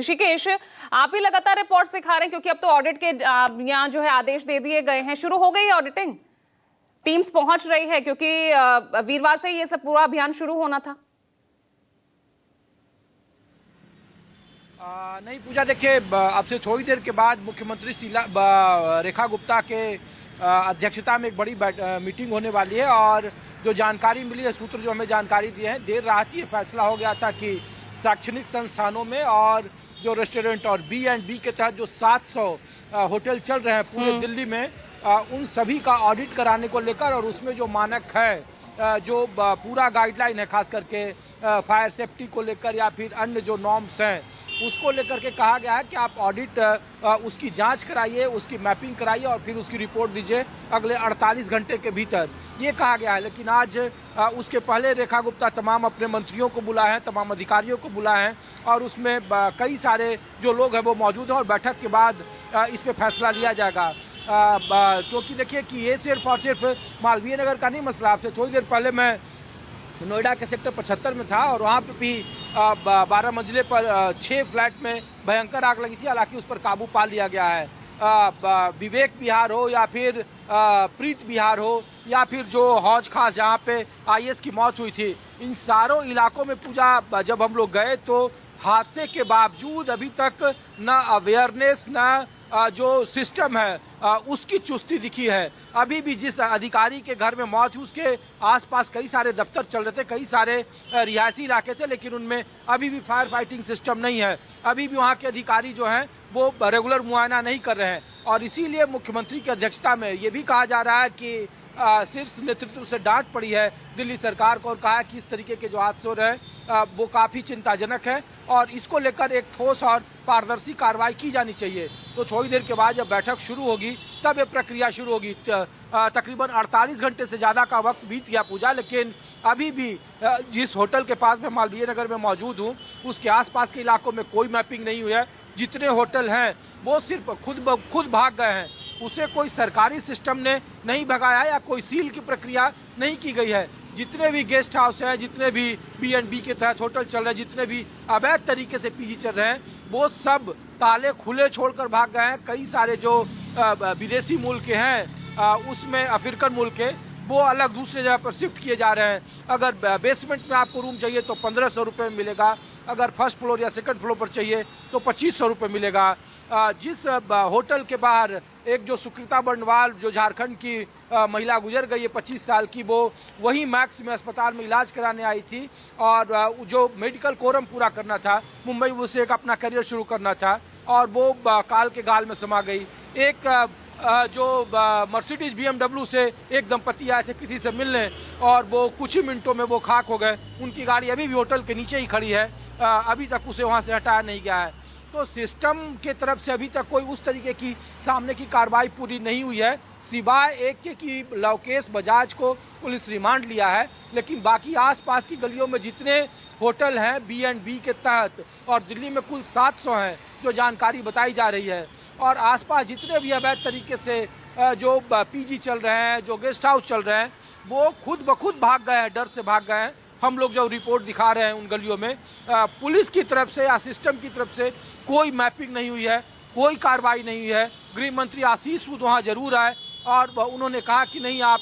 ऋषिकेश, आप ही लगातार रिपोर्ट्स दिखा रहे हैं क्योंकि अब तो ऑडिट के यहाँ जो है आदेश दे दिए गए हैं। शुरू हो गई है ऑडिटिंग, टीम्स पहुंच रही है क्योंकि वीरवार से ये सब पूरा अभियान शुरू होना था। नहीं पूजा, देखिए अब से थोड़ी देर के बाद मुख्यमंत्री रेखा गुप्ता के अध्यक्षता में एक बड़ी मीटिंग होने वाली है और जो जानकारी मिली है, सूत्र जो हमें जानकारी दिए हैं, देर रात ये फैसला हो गया था कि शैक्षणिक संस्थानों में और जो रेस्टोरेंट और B&B के तहत जो 700 होटल चल रहे हैं पूरे दिल्ली में, उन सभी का ऑडिट कराने को लेकर और उसमें जो मानक है, जो पूरा गाइडलाइन है, खास करके फायर सेफ्टी को लेकर या फिर अन्य जो नॉर्म्स हैं उसको लेकर के कहा गया है कि आप ऑडिट उसकी जांच कराइए, उसकी मैपिंग कराइए और फिर उसकी रिपोर्ट दीजिए अगले 48 घंटे के भीतर, ये कहा गया है। लेकिन आज उसके पहले रेखा गुप्ता तमाम अपने मंत्रियों को बुलाए हैं, तमाम अधिकारियों को बुलाए हैं और उसमें कई सारे जो लोग हैं वो मौजूद हैं और बैठक के बाद इस पर फैसला लिया जाएगा। क्योंकि देखिए कि ये सिर्फ और सिर्फ मालवीय नगर का नहीं मसला। आपसे थोड़ी देर पहले मैं नोएडा के सेक्टर 75 में था और वहाँ पे भी 12 मंजिले पर 6 फ्लैट में भयंकर आग लगी थी। हालांकि उस पर काबू पा लिया गया है। विवेक विहार हो या फिर प्रीत विहार हो या फिर जो हौज खास जहाँ पे IS की मौत हुई थी, इन सारों इलाकों में पूजा जब हम लोग गए तो हादसे के बावजूद अभी तक न अवेयरनेस न जो सिस्टम है उसकी चुस्ती दिखी है। अभी भी जिस अधिकारी के घर में मौत हुई उसके आसपास कई सारे दफ्तर चल रहे थे, कई सारे रिहायशी इलाके थे, लेकिन उनमें अभी भी फायर फाइटिंग सिस्टम नहीं है। अभी भी वहाँ के अधिकारी जो हैं वो रेगुलर मुआयना नहीं कर रहे हैं और इसीलिए मुख्यमंत्री की अध्यक्षता में ये भी कहा जा रहा है कि शीर्ष नेतृत्व से डांट पड़ी है दिल्ली सरकार को और कहा है कि इस तरीके के जो हादसे हो रहे हैं वो काफ़ी चिंताजनक है और इसको लेकर एक ठोस और पारदर्शी कार्रवाई की जानी चाहिए। तो थोड़ी देर के बाद जब बैठक शुरू होगी तब ये प्रक्रिया शुरू होगी। तकरीबन 48 घंटे से ज़्यादा का वक्त बीत गया पूजा, लेकिन अभी भी जिस होटल के पास मैं मालवीय नगर में मौजूद हूँ उसके आसपास के इलाकों में कोई मैपिंग नहीं हुई है। जितने होटल हैं वो सिर्फ खुद भाग गए हैं, उसे कोई सरकारी सिस्टम ने नहीं भगाया या कोई सील की प्रक्रिया नहीं की गई है। जितने भी गेस्ट हाउस हैं, जितने भी B&B के तहत होटल चल रहे हैं, जितने भी अवैध तरीके से PG चल रहे हैं, वो सब ताले खुले छोड़कर भाग गए हैं। कई सारे जो विदेशी मूल के हैं, उसमें अफ्रीकन मूल के, वो अलग दूसरे जगह पर शिफ्ट किए जा रहे हैं। अगर बेसमेंट में आपको रूम चाहिए तो 1500 रुपये में मिलेगा, अगर फर्स्ट फ्लोर या सेकंड फ्लोर पर चाहिए तो 2500 रुपये मिलेगा। जिस होटल के बाहर एक जो सुकृता बंडवाल जो झारखंड की महिला गुजर गई है 25 साल की, वो वही मैक्स में अस्पताल में इलाज कराने आई थी और जो मेडिकल कोरम पूरा करना था, मुंबई वो से एक अपना करियर शुरू करना था और वो काल के गाल में समा गई। एक जो मर्सिडीज BMW से एक दंपति आए थे किसी से मिलने और वो कुछ ही मिनटों में वो खाक हो गए। उनकी गाड़ी अभी भी होटल के नीचे ही खड़ी है, अभी तक उसे वहाँ से हटाया नहीं गया है। तो सिस्टम के तरफ से अभी तक कोई उस तरीके की सामने की कार्रवाई पूरी नहीं हुई है, सिवाय एक के कि लवकेश बजाज को पुलिस रिमांड लिया है। लेकिन बाकी आसपास की गलियों में जितने होटल हैं B&B के तहत, और दिल्ली में कुल 700 हैं जो जानकारी बताई जा रही है, और आसपास जितने भी अवैध तरीके से जो PG चल रहे हैं, जो गेस्ट हाउस चल रहे हैं, वो खुद ब खुद भाग गए हैं, डर से भाग गए हैं। हम लोग जो रिपोर्ट दिखा रहे हैं उन गलियों में पुलिस की तरफ से या सिस्टम की तरफ से कोई मैपिंग नहीं हुई है, कोई कार्रवाई नहीं हुई है। गृह मंत्री आशीष सूद वहाँ जरूर आए और उन्होंने कहा कि नहीं, आप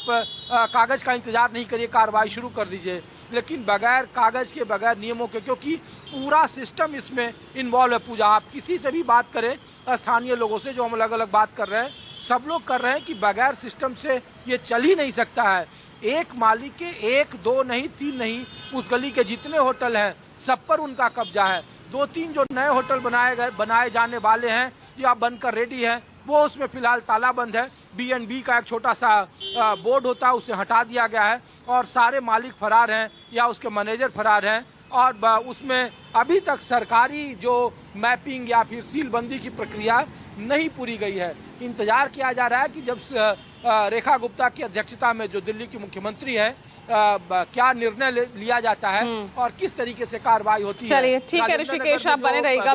कागज़ का इंतजार नहीं करिए, कार्रवाई शुरू कर दीजिए। लेकिन बगैर कागज़ के, बगैर नियमों के, क्योंकि पूरा सिस्टम इसमें इन्वॉल्व है पूजा। आप किसी से भी बात करें, स्थानीय लोगों से जो हम अलग अलग बात कर रहे हैं, सब लोग कर रहे हैं कि बगैर सिस्टम से ये चल ही नहीं सकता है। एक मालिक के 1, 2 नहीं, 3 नहीं, उस गली के जितने होटल हैं सब पर उनका कब्जा है। 2-3 जो नए होटल बनाए जाने वाले हैं या बनकर रेडी हैं, वो उसमें फिलहाल ताला बंद है। B&B का एक छोटा सा बोर्ड होता है, उसे हटा दिया गया है और सारे मालिक फरार हैं या उसके मैनेजर फरार हैं और उसमें अभी तक सरकारी जो मैपिंग या फिर सीलबंदी की प्रक्रिया नहीं पूरी गई है। इंतजार किया जा रहा है कि जब रेखा गुप्ता की अध्यक्षता में जो दिल्ली की मुख्यमंत्री है, क्या निर्णय लिया जाता है और किस तरीके से कार्रवाई होती है। चलिए ठीक है ऋषिकेश, आप बने रहिएगा।